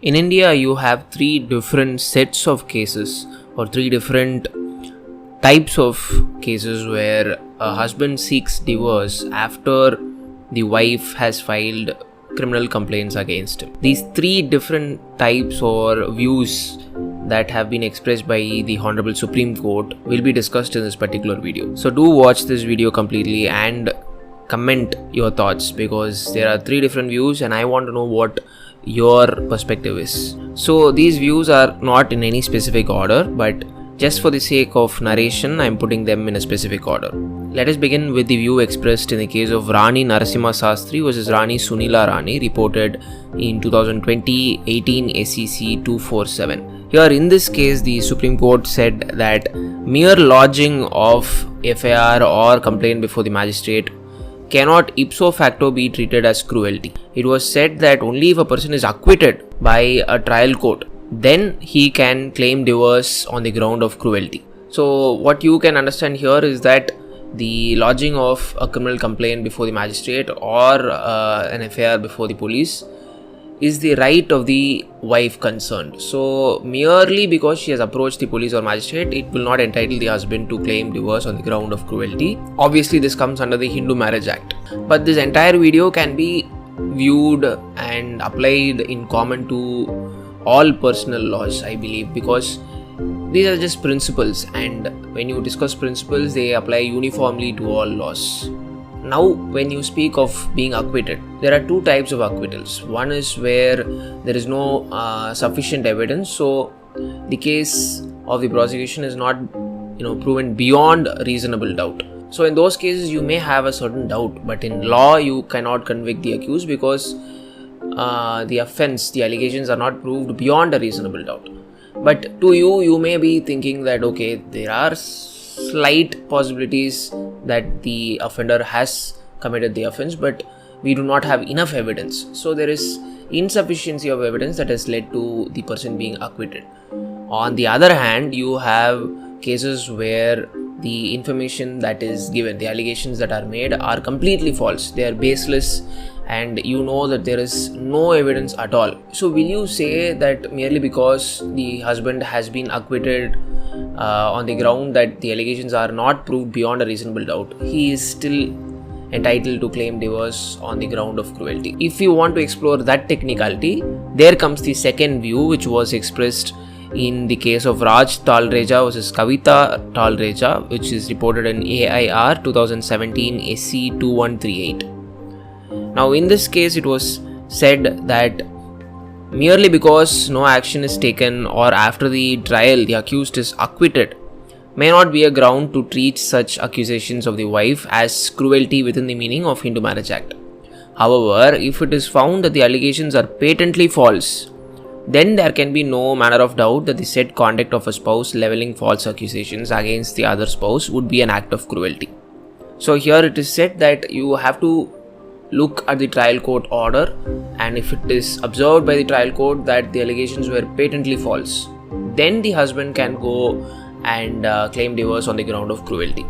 In India, you have three different sets of cases or three different types of cases where a husband seeks divorce after the wife has filed criminal complaints against him. These three different types or views that have been expressed by the Hon'ble Supreme Court will be discussed in this particular video. So do watch this video completely and comment your thoughts, because there are three different views and I want to know what your perspective is. So these views are not in any specific order, but just for the sake of narration, I am putting them in a specific order. Let us begin with the view expressed in the case of Rani Narasimha Sastry versus Rani Sunila Rani, reported in 2020 18 SEC 247. Here in this case, the Supreme Court said that mere lodging of FIR or complaint before the magistrate cannot ipso facto be treated as cruelty. It was said that only if a person is acquitted by a trial court, then he can claim divorce on the ground of cruelty. So what you can understand here is that the lodging of a criminal complaint before the magistrate or an FIR before the police is the right of the wife concerned. So merely because she has approached the police or magistrate, it will not entitle the husband to claim divorce on the ground of cruelty. Obviously this comes under the Hindu Marriage Act. But this entire video can be viewed and applied in common to all personal laws, I believe, because these are just principles, and when you discuss principles, they apply uniformly to all laws. Now, when you speak of being acquitted, there are two types of acquittals. One is where there is no sufficient evidence, so the case of the prosecution is not proven beyond reasonable doubt. So in those cases, you may have a certain doubt, but in law, you cannot convict the accused because the offense, the allegations are not proved beyond a reasonable doubt. But to you may be thinking that okay, there are slight possibilities that the offender has committed the offense, but we do not have enough evidence. So there is insufficiency of evidence that has led to the person being acquitted. On the other hand, you have cases where the information that is given, the allegations that are made are completely false, they are baseless, and you know that there is no evidence at all. So will you say that merely because the husband has been acquitted on the ground that the allegations are not proved beyond a reasonable doubt, he is still entitled to claim divorce on the ground of cruelty? If you want to explore that technicality, there comes the second view, which was expressed in the case of Raj Talreja versus Kavita Talreja, which is reported in AIR 2017 SC 2138. Now in this case, it was said that merely because no action is taken or after the trial the accused is acquitted may not be a ground to treat such accusations of the wife as cruelty within the meaning of Hindu Marriage Act. However, if it is found that the allegations are patently false, then there can be no manner of doubt that the said conduct of a spouse levelling false accusations against the other spouse would be an act of cruelty. So here it is said that you have to look at the trial court order, and if it is observed by the trial court that the allegations were patently false, then the husband can go and claim divorce on the ground of cruelty.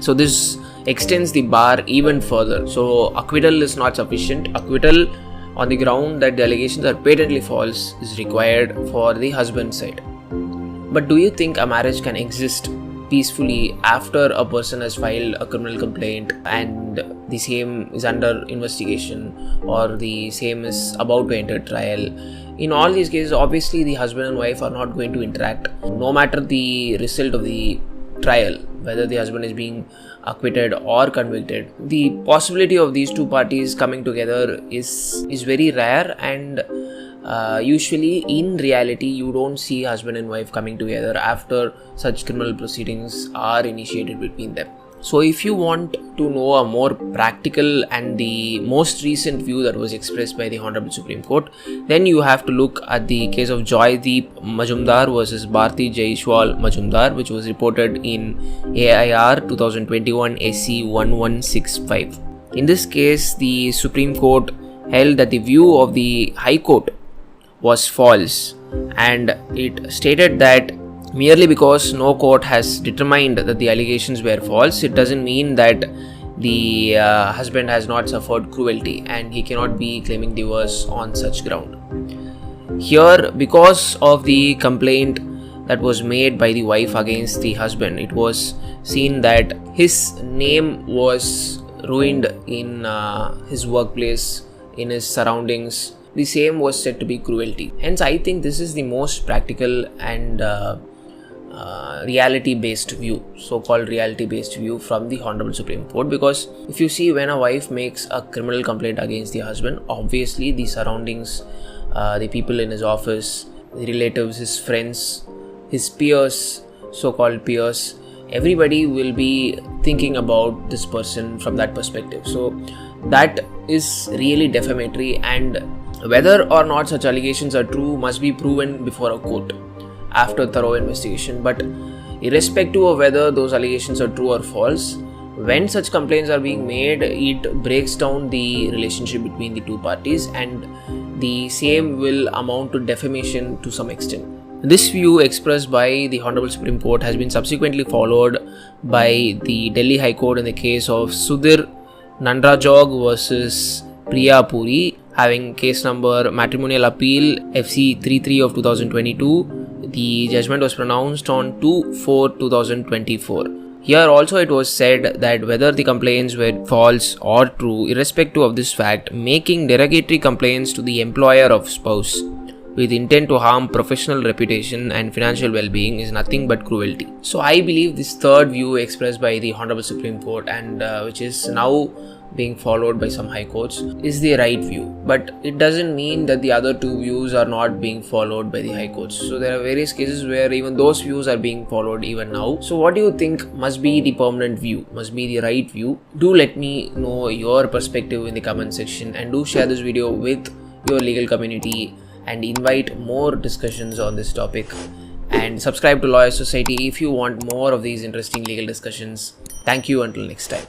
So this extends the bar even further. So acquittal is not sufficient. Acquittal on the ground that the allegations are patently false is required for the husband's side. But do you think a marriage can exist peacefully after a person has filed a criminal complaint and the same is under investigation or the same is about to enter trial? In all these cases, obviously the husband and wife are not going to interact. No matter the result of the trial, whether the husband is being acquitted or convicted, the possibility of these two parties coming together is very rare, and usually in reality you don't see husband and wife coming together after such criminal proceedings are initiated between them. So if you want to know a more practical and the most recent view that was expressed by the Hon'ble Supreme Court, then you have to look at the case of Joydeep Majumdar versus Bharti Jaiswal Majumdar, which was reported in AIR 2021 SC 1165. In this case, the Supreme Court held that the view of the High Court was false, and it stated that merely because no court has determined that the allegations were false, it doesn't mean that the husband has not suffered cruelty and he cannot be claiming divorce on such ground. Here, because of the complaint that was made by the wife against the husband, it was seen that his name was ruined in his workplace, in his surroundings. The same was said to be cruelty. Hence, I think this is the most practical and reality-based view, so-called reality-based view from the Hon'ble Supreme Court. Because if you see, when a wife makes a criminal complaint against the husband, obviously the surroundings, the people in his office, the relatives, his friends, his peers, so-called peers, everybody will be thinking about this person from that perspective. So that is really defamatory, and whether or not such allegations are true must be proven before a court after thorough investigation. But irrespective of whether those allegations are true or false, when such complaints are being made, it breaks down the relationship between the two parties, and the same will amount to defamation to some extent. This view expressed by the Hon'ble Supreme Court has been subsequently followed by the Delhi High Court in the case of Sudhir Nandrajog versus Priya Puri, having case number Matrimonial Appeal FC 33 of 2022. The judgment was pronounced on 2/4/2024. Here also it was said that whether the complaints were false or true, irrespective of this fact, making derogatory complaints to the employer of spouse with intent to harm professional reputation and financial well-being is nothing but cruelty. So I believe this third view expressed by the Hon'ble Supreme Court, and which is now being followed by some high courts, is the right view. But it doesn't mean that the other two views are not being followed by the high courts. So there are various cases where even those views are being followed even now. So what do you think must be the permanent view, must be the right view? Do let me know your perspective in the comment section, and do share this video with your legal community and invite more discussions on this topic, and subscribe to Lawyer Society if you want more of these interesting legal discussions. Thank you, until next time.